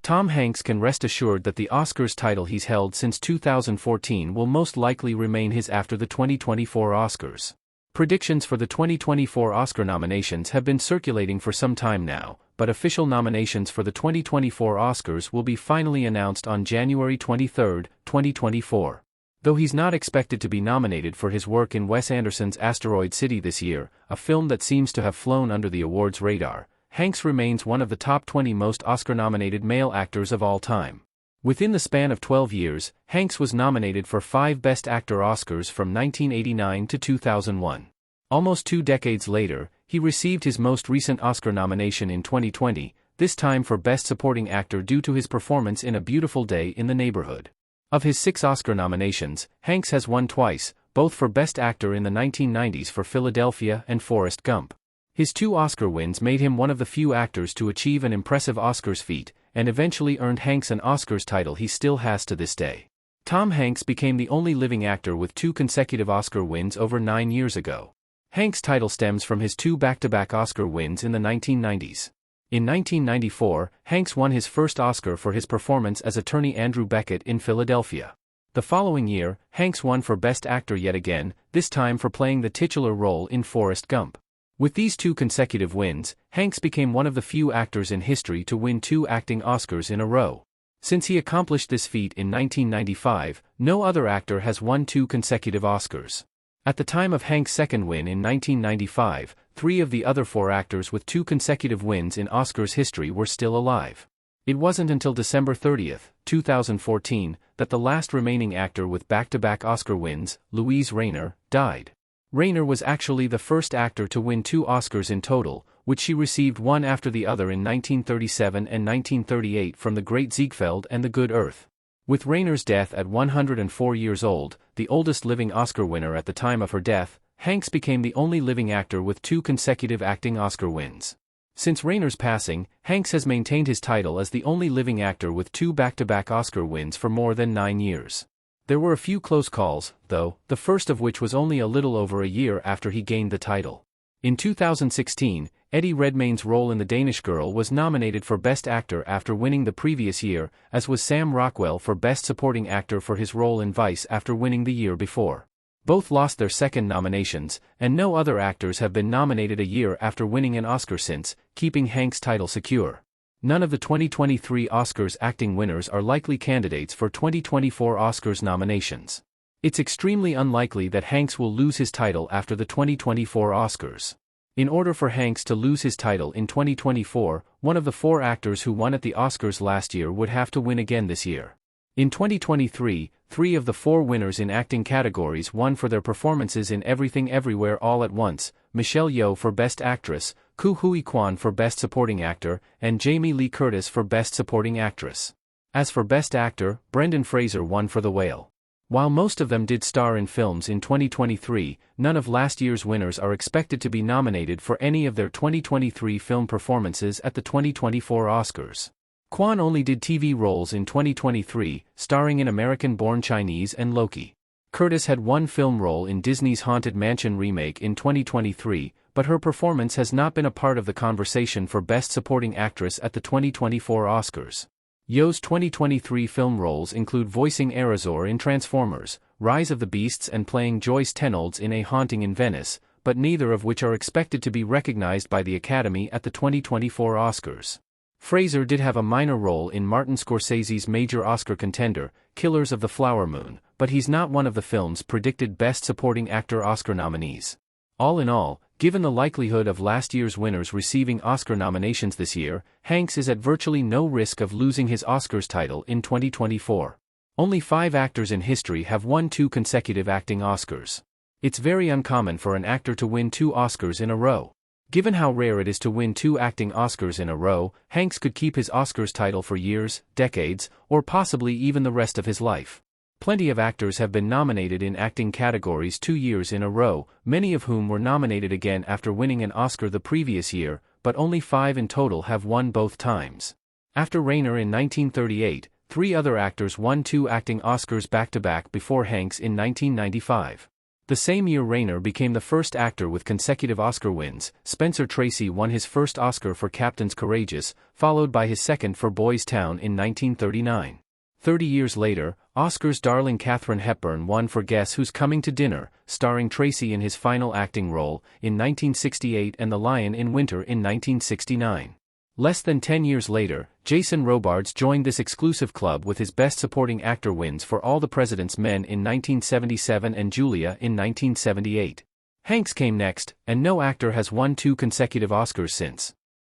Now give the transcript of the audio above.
Tom Hanks can rest assured that the Oscars title he's held since 2014 will most likely remain his after the 2024 Oscars. Predictions for the 2024 Oscar nominations have been circulating for some time now, but official nominations for the 2024 Oscars will be finally announced on January 23, 2024. Though he's not expected to be nominated for his work in Wes Anderson's Asteroid City this year, a film that seems to have flown under the awards radar, Hanks remains one of the top 20 most Oscar-nominated male actors of all time. Within the span of 12 years, Hanks was nominated for 5 Best Actor Oscars from 1989 to 2001. Almost 2 decades later, he received his most recent Oscar nomination in 2020, this time for Best Supporting Actor due to his performance in A Beautiful Day in the Neighborhood. Of his 6 Oscar nominations, Hanks has won twice, both for Best Actor in the 1990s for Philadelphia and Forrest Gump. His 2 Oscar wins made him one of the few actors to achieve an impressive Oscars feat, and eventually earned Hanks an Oscars title he still has to this day. Tom Hanks became the only living actor with 2 consecutive Oscar wins over 9 years ago. Hanks' title stems from his 2 back-to-back Oscar wins in the 1990s. In 1994, Hanks won his first Oscar for his performance as attorney Andrew Beckett in Philadelphia. The following year, Hanks won for Best Actor yet again, this time for playing the titular role in Forrest Gump. With these 2 consecutive wins, Hanks became one of the few actors in history to win 2 acting Oscars in a row. Since he accomplished this feat in 1995, no other actor has won 2 consecutive Oscars. At the time of Hanks' second win in 1995, 3 of the other 4 actors with 2 consecutive wins in Oscars history were still alive. It wasn't until December 30, 2014, that the last remaining actor with back-to-back Oscar wins, Louise Rayner, died. Rayner was actually the first actor to win 2 Oscars in total, which she received one after the other in 1937 and 1938 from The Great Ziegfeld and The Good Earth. With Rayner's death at 104 years old, the oldest living Oscar winner at the time of her death, Hanks became the only living actor with 2 consecutive acting Oscar wins. Since Rayner's passing, Hanks has maintained his title as the only living actor with 2 back-to-back Oscar wins for more than 9 years. There were a few close calls, though, the first of which was only a little over a year after he gained the title. In 2016, Eddie Redmayne's role in The Danish Girl was nominated for Best Actor after winning the previous year, as was Sam Rockwell for Best Supporting Actor for his role in Vice after winning the year before. Both lost their second nominations, and no other actors have been nominated a year after winning an Oscar since, keeping Hanks' title secure. None of the 2023 Oscars acting winners are likely candidates for 2024 Oscars nominations. It's extremely unlikely that Hanks will lose his title after the 2024 Oscars. In order for Hanks to lose his title in 2024, one of the 4 actors who won at the Oscars last year would have to win again this year. In 2023, 3 of the 4 winners in acting categories won for their performances in Everything Everywhere All at Once: Michelle Yeoh for Best Actress, Ke Huy Quan for Best Supporting Actor, and Jamie Lee Curtis for Best Supporting Actress. As for Best Actor, Brendan Fraser won for The Whale. While most of them did star in films in 2023, none of last year's winners are expected to be nominated for any of their 2023 film performances at the 2024 Oscars. Kwan only did TV roles in 2023, starring in American-Born Chinese and Loki. Curtis had one film role in Disney's Haunted Mansion remake in 2023, but her performance has not been a part of the conversation for Best Supporting Actress at the 2024 Oscars. Yeoh's 2023 film roles include voicing Erazor in Transformers, Rise of the Beasts and playing Joyce Tenolds in A Haunting in Venice, but neither of which are expected to be recognized by the Academy at the 2024 Oscars. Fraser did have a minor role in Martin Scorsese's major Oscar contender, Killers of the Flower Moon, but he's not one of the film's predicted Best Supporting Actor Oscar nominees. All in all, given the likelihood of last year's winners receiving Oscar nominations this year, Hanks is at virtually no risk of losing his Oscars title in 2024. Only 5 actors in history have won 2 consecutive acting Oscars. It's very uncommon for an actor to win 2 Oscars in a row. Given how rare it is to win 2 acting Oscars in a row, Hanks could keep his Oscars title for years, decades, or possibly even the rest of his life. Plenty of actors have been nominated in acting categories 2 years in a row, many of whom were nominated again after winning an Oscar the previous year, but only 5 in total have won both times. After Rayner in 1938, 3 other actors won 2 acting Oscars back-to-back before Hanks in 1995. The same year Rayner became the first actor with consecutive Oscar wins. Spencer Tracy won his first Oscar for Captain's Courageous, followed by his second for Boys Town in 1939. 30 years later, Oscar's darling Katharine Hepburn won for Guess Who's Coming to Dinner, starring Tracy in his final acting role, in 1968 and The Lion in Winter in 1969. Less than 10 years later, Jason Robards joined this exclusive club with his Best Supporting Actor wins for All the President's Men in 1977 and Julia in 1978. Hanks came next, and no actor has won 2 consecutive Oscars since.